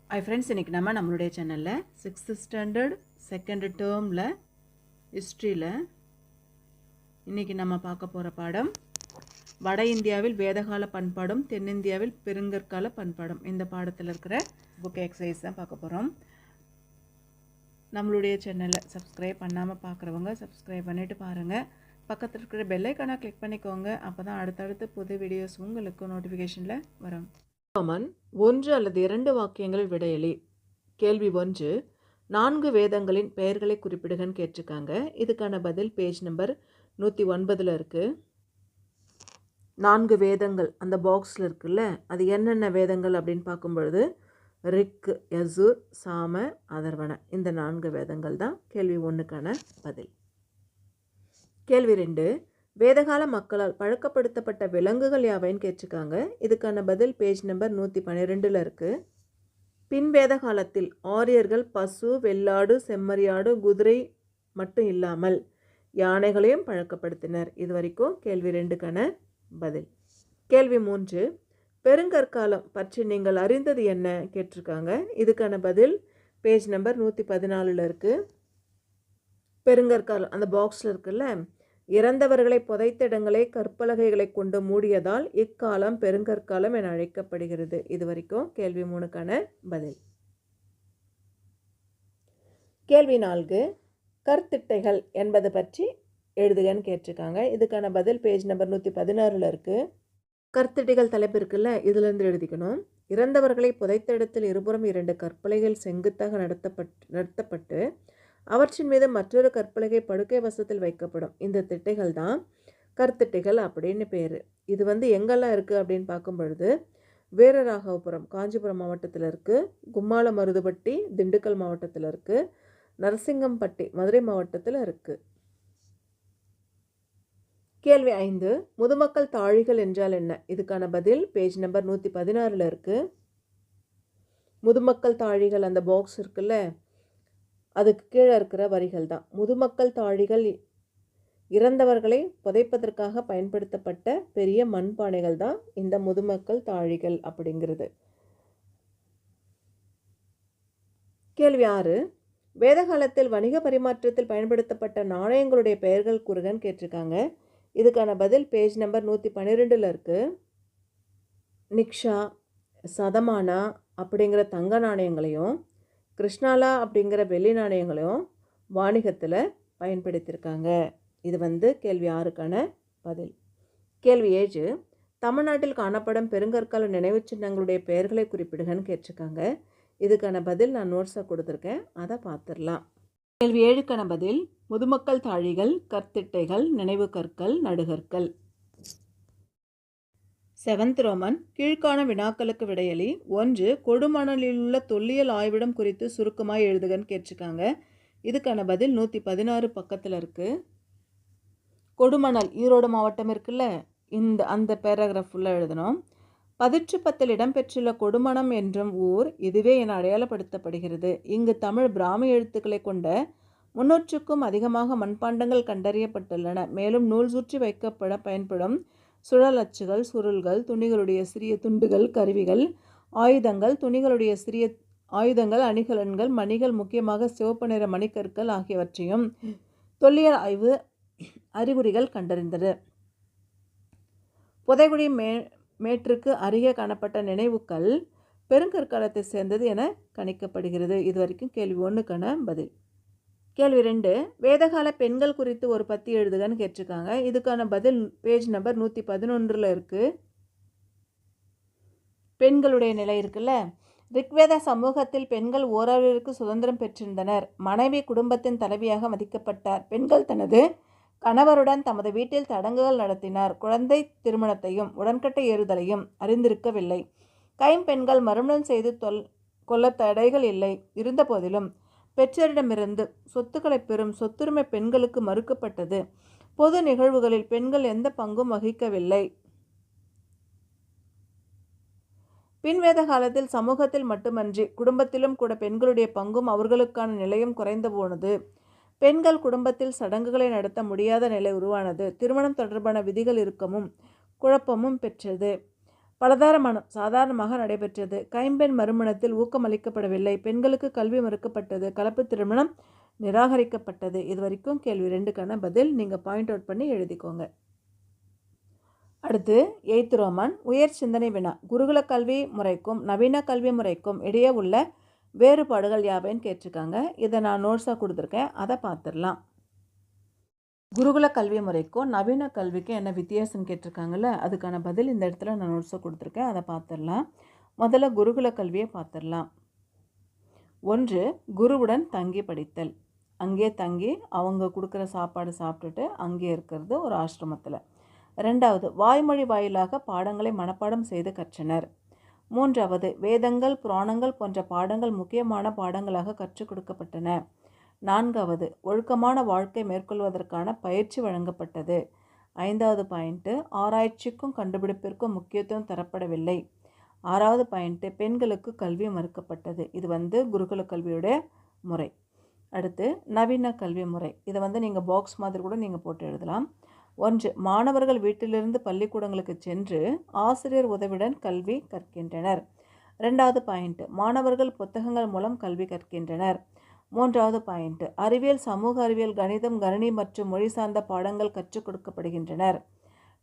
Hi friends, இன்றைக்கி நம்மளுடைய சேனலில் 6th ஸ்டாண்டர்ட் செகண்ட் டேர்மில் ஹிஸ்ட்ரியில் இன்றைக்கி நம்ம பார்க்க போகிற பாடம் வட இந்தியாவில் வேதகால பண்பாடும் தென்னிந்தியாவில் பெருங்கற்கால பண்பாடும். இந்த பாடத்தில் இருக்கிற புக் எக்ஸசைஸ் தான் பார்க்க போகிறோம். நம்மளுடைய சேனலை சப்ஸ்கிரைப் பண்ணாமல் பார்க்குறவங்க சப்ஸ்கிரைப் பண்ணிவிட்டு பாருங்கள். பக்கத்தில் இருக்கிற பெல் ஐக்கானை கிளிக் பண்ணிக்கோங்க. அப்போ தான் அடுத்தடுத்து புது வீடியோஸ் உங்களுக்கு நோட்டிஃபிகேஷனில் வரும். ஒன்று அல்லது இரண்டு வாக்கியங்களில் விடையளி. கேள்வி 1, 4 வேதங்களின் பெயர்களை குறிப்பிடுகன்னு கேட்டிருக்காங்க. இதுக்கான பதில் பேஜ் நம்பர் 109 இருக்குது. 4 வேதங்கள் அந்த பாக்ஸில் இருக்குல்ல, அது என்னென்ன வேதங்கள் அப்படின்னு பார்க்கும்பொழுது ரிக், யசுர், சாம, அதர்வன, இந்த 4 வேதங்கள் தான் கேள்வி 1க்கான பதில். கேள்வி 2, வேதகால மக்களால் பழக்கப்படுத்தப்பட்ட விலங்குகள் யாவைன்னு கேட்டிருக்காங்க. இதுக்கான பதில் பேஜ் நம்பர் 112 இருக்குது. பின்வேத காலத்தில் ஆரியர்கள் பசு, வெள்ளாடு, செம்மறியாடு, குதிரை மட்டும் இல்லாமல் யானைகளையும் பழக்கப்படுத்தினர். இது வரைக்கும் கேள்வி 2க்கான பதில். கேள்வி 3, பெருங்கற்காலம் பற்றி நீங்கள் அறிந்தது என்ன கேட்டிருக்காங்க. இதுக்கான பதில் பேஜ் நம்பர் 114 இருக்குது. பெருங்கற்காலம் அந்த பாக்ஸில் இருக்குல்ல, இறந்தவர்களை புதைத்த இடங்களை கற்பலகைகளை கொண்டு மூடியதால் இக்காலம் பெருங்கற்காலம் என அழைக்கப்படுகிறது. இது வரைக்கும் கேள்வி 3க்கான பதில். கேள்வி 4, கற்திட்டைகள் என்பது பற்றி எழுதுகன்னு கேட்டிருக்காங்க. இதுக்கான பதில் பேஜ் நம்பர் 116 இருக்குது. கற்திட்டைகள் தலைப்பு இருக்குல்ல, இதுலேருந்து எழுதிக்கணும். இறந்தவர்களை புதைத்த இடத்தில் இருபுறம் 2 கற்பலகைகள் செங்குத்தாக நடத்தப்பட்டு அவற்றின் மீது மற்றொரு கற்பலகை படுக்கை வசத்தில் வைக்கப்படும். இந்த திட்டைகள் தான் கற்திட்டைகள் அப்படின்னு பேர். இது எங்கெல்லாம் இருக்குது அப்படின்னு பார்க்கும் பொழுது வீரராகவபுரம் காஞ்சிபுரம் மாவட்டத்தில் இருக்குது, கும்மால மருதுபட்டி திண்டுக்கல் மாவட்டத்தில் இருக்குது, நரசிங்கம்பட்டி மதுரை மாவட்டத்தில் இருக்குது. கேள்வி 5, முதுமக்கள் தாழிகள் என்றால் என்ன? இதுக்கான பதில் பேஜ் நம்பர் 116 இருக்குது. முதுமக்கள் தாழிகள் அந்த பாக்ஸ் இருக்குல்ல, அதுக்கு கீழே இருக்கிற வரிகள் தான். முதுமக்கள் தாழிகள் இறந்தவர்களை புதைப்பதற்காக பயன்படுத்தப்பட்ட பெரிய மண்பானைகள் தான் இந்த முதுமக்கள் தாழிகள் அப்படிங்கிறது. கேள்வி 6, வேதகாலத்தில் வணிக பரிமாற்றத்தில் பயன்படுத்தப்பட்ட நாணயங்களுடைய பெயர்கள் கூறுகன்னு கேட்டிருக்காங்க. இதுக்கான பதில் பேஜ் நம்பர் 112 இருக்குது. நிக்ஷா, சதமானா அப்படிங்கிற தங்க நாணயங்களையும் கிருஷ்ணாலா அப்படிங்கிற வெள்ளி நாணயங்களையும் வாணிகத்தில் பயன்படுத்தியிருக்காங்க. இது கேள்வி 6க்கான பதில். கேள்வி 7, தமிழ்நாட்டில் காணப்படும் பெருங்கற்கால நினைவு சின்னங்களுடைய பெயர்களை குறிப்பிடுகன்னு கேட்டிருக்காங்க. இதுக்கான பதில் நான் நோட்ஸாக கொடுத்துருக்கேன், அதை பார்த்துடலாம். கேள்வி 7க்கான பதில் முதுமக்கள் தாழிகள், கற்திட்டைகள், நினைவு கற்கள், நடுகற்கள். 7th ரோமன் கீழ்காண வினாக்களுக்கு விடையளி. 1, கொடுமணலில் உள்ள தொல்லியல் ஆய்விடம் குறித்து சுருக்கமாக எழுதுகன்னு கேட்டிருக்காங்க. இதுக்கான பதில் 116 பக்கத்தில் இருக்குது. கொடுமணல் ஈரோடு மாவட்டம் இருக்குல்ல, அந்த பேராகிராஃப் ஃபுல்லாக எழுதணும். 10 இடம்பெற்றுள்ள கொடுமணம் என்றும் ஊர் இதுவே என அடையாளப்படுத்தப்படுகிறது. இங்கு தமிழ் பிராமி எழுத்துக்களை கொண்ட 300க்கும் அதிகமாக மண்பாண்டங்கள் கண்டறியப்பட்டுள்ளன. மேலும் நூல் சுற்றி வைக்கப்பட பயன்படும் சுழல் அச்சுகள், சுருள்கள், துணிகளுடைய சிறிய துண்டுகள், கருவிகள், ஆயுதங்கள், துணிகளுடைய சிறிய ஆயுதங்கள், அணிகலன்கள், மணிகள், முக்கியமாக சிவப்பு நிற மணிக்கற்கள் ஆகியவற்றையும் தொல்லியல் ஆய்வு அறிகுறிகள் கண்டறிந்தது. புதைகுழி மேற்றுக்கு அருகே காணப்பட்ட நினைவுக்கள் பெருங்கற்காலத்தை சேர்ந்தது என கணிக்கப்படுகிறது. இது வரைக்கும் கேள்வி 1க்கான பதில். கேள்வி 2, வேதகால பெண்கள் குறித்து ஒரு பத்தி எழுதுகன்னு கேட்டிருக்காங்க. இதுக்கான பதில் பேஜ் நம்பர் 111 இருக்குது. பெண்களுடைய நிலை இருக்குல்ல, ரிக்வேத சமூகத்தில் பெண்கள் ஓரளவிற்கு சுதந்திரம் பெற்றிருந்தனர். மனைவி குடும்பத்தின் தலைவியாக மதிக்கப்பட்டார். பெண்கள் தனது கணவருடன் தமது வீட்டில் சடங்குகள் நடத்தினார். குழந்தை திருமணத்தையும் உடன்கட்டை ஏறுதலையும் அறிந்திருக்கவில்லை. கைம்பெண்கள் மறுமணம் செய்து கொள்ள தடைகள் இல்லை. இருந்த போதிலும் பெற்றோரிடமிருந்து சொத்துக்களை பெறும் சொத்துரிமை பெண்களுக்கு மறுக்கப்பட்டது. பொது நிகழ்வுகளில் பெண்கள் எந்த பங்கும் வகிக்கவில்லை. பின்வேத காலத்தில் சமூகத்தில் மட்டுமன்றி குடும்பத்திலும் கூட பெண்களுடைய பங்கும் அவர்களுக்கான நிலையும் குறைந்து போனது. பெண்கள் குடும்பத்தில் சடங்குகளை நடத்த முடியாத நிலை உருவானது. திருமணம் தொடர்பான விதிகள் இறுக்கமும் குழப்பமும் பெற்றது. பலதார மனம் சாதாரணமாக நடைபெற்றது. கைம்பெண் மறுமணத்தில் ஊக்கமளிக்கப்படவில்லை. பெண்களுக்கு கல்வி மறுக்கப்பட்டது. கலப்பு திருமணம் நிராகரிக்கப்பட்டது. இது வரைக்கும் கேள்வி 2க்கான பதில் நீங்கள் பாயிண்ட் அவுட் பண்ணி எழுதிக்கோங்க. அடுத்து 8th ரோமன் உயர் சிந்தனை வினா. குருகுல கல்வி முறைக்கும் நவீன கல்வி முறைக்கும் இடையே உள்ள வேறுபாடுகள் யாவைன்னு கேட்டிருக்காங்க. இதை நான் நோட்ஸாக கொடுத்துருக்கேன், அதை பார்த்துடலாம். குருகுல கல்வி முறைக்கும் நவீன கல்விக்கும் என்ன வித்தியாசம்னு கேட்டிருக்காங்கல்ல, அதுக்கான பதில் இந்த இடத்துல நான் நோட்ஸாக கொடுத்துருக்கேன், அதை பார்த்துடலாம். முதல்ல குருகுல கல்வியை பார்த்துடலாம். 1 குருவுடன் தங்கி படித்தல். அங்கே தங்கி அவங்க கொடுக்குற சாப்பாடு சாப்பிட்டுட்டு அங்கே இருக்கிறது ஒரு ஆசிரமத்தில். 2வது வாய்மொழி வாயிலாக பாடங்களை மனப்பாடம் செய்து கற்றனர். 3வது வேதங்கள் புராணங்கள் போன்ற பாடங்கள் முக்கியமான பாடங்களாக கற்றுக் கொடுக்கப்பட்டன. 4வது ஒழுக்கமான வாழ்க்கை மேற்கொள்வதற்கான பயிற்சி வழங்கப்பட்டது. 5வது பாயிண்ட்டு ஆராய்ச்சிக்கும் கண்டுபிடிப்பிற்கும் முக்கியத்துவம் தரப்படவில்லை. 6வது பாயிண்ட்டு பெண்களுக்கு கல்வி மறுக்கப்பட்டது. இது குருகுல கல்வியுடைய முறை. அடுத்து நவீன கல்வி முறை. இதை நீங்கள் பாக்ஸ் மாதிரி கூட நீங்கள் போட்டு எழுதலாம். 1 மாணவர்கள் வீட்டிலிருந்து பள்ளிக்கூடங்களுக்கு சென்று ஆசிரியர் உதவியுடன் கல்வி கற்கின்றனர். 2வது பாயிண்ட் மாணவர்கள் புத்தகங்கள் மூலம் கல்வி கற்கின்றனர். 3வது பாயிண்ட் அறிவியல் சமூக அறிவியல் கணிதம் கணினி மற்றும் மொழி சார்ந்த பாடங்கள் கற்றுக் கொடுக்கப்படுகின்றனர்.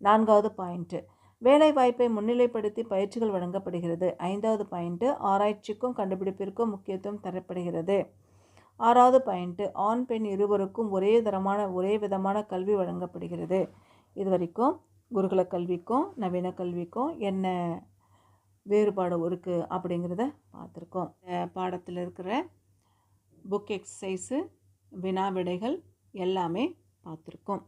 4வது பாயிண்ட் வேலைவாய்ப்பை முன்னிலைப்படுத்தி பயிற்சிகள் வழங்கப்படுகிறது. 5வது பாயிண்ட் ஆராய்ச்சிக்கும் கண்டுபிடிப்பிற்கும் முக்கியத்துவம் தரப்படுகிறது. 6வது பாயிண்ட் ஆண் பெண் இருவருக்கும் ஒரே விதமான கல்வி வழங்கப்படுகிறது. இது வரைக்கும் குருகுல கல்விக்கும் நவீன கல்விக்கும் என்ன வேறுபாடு இருக்குது அப்படிங்கிறத பார்த்துருக்கோம். பாடத்தில் இருக்கிற புக் எக்ஸசைஸு வினா விடைகள் எல்லாமே பார்த்துருக்கோம்.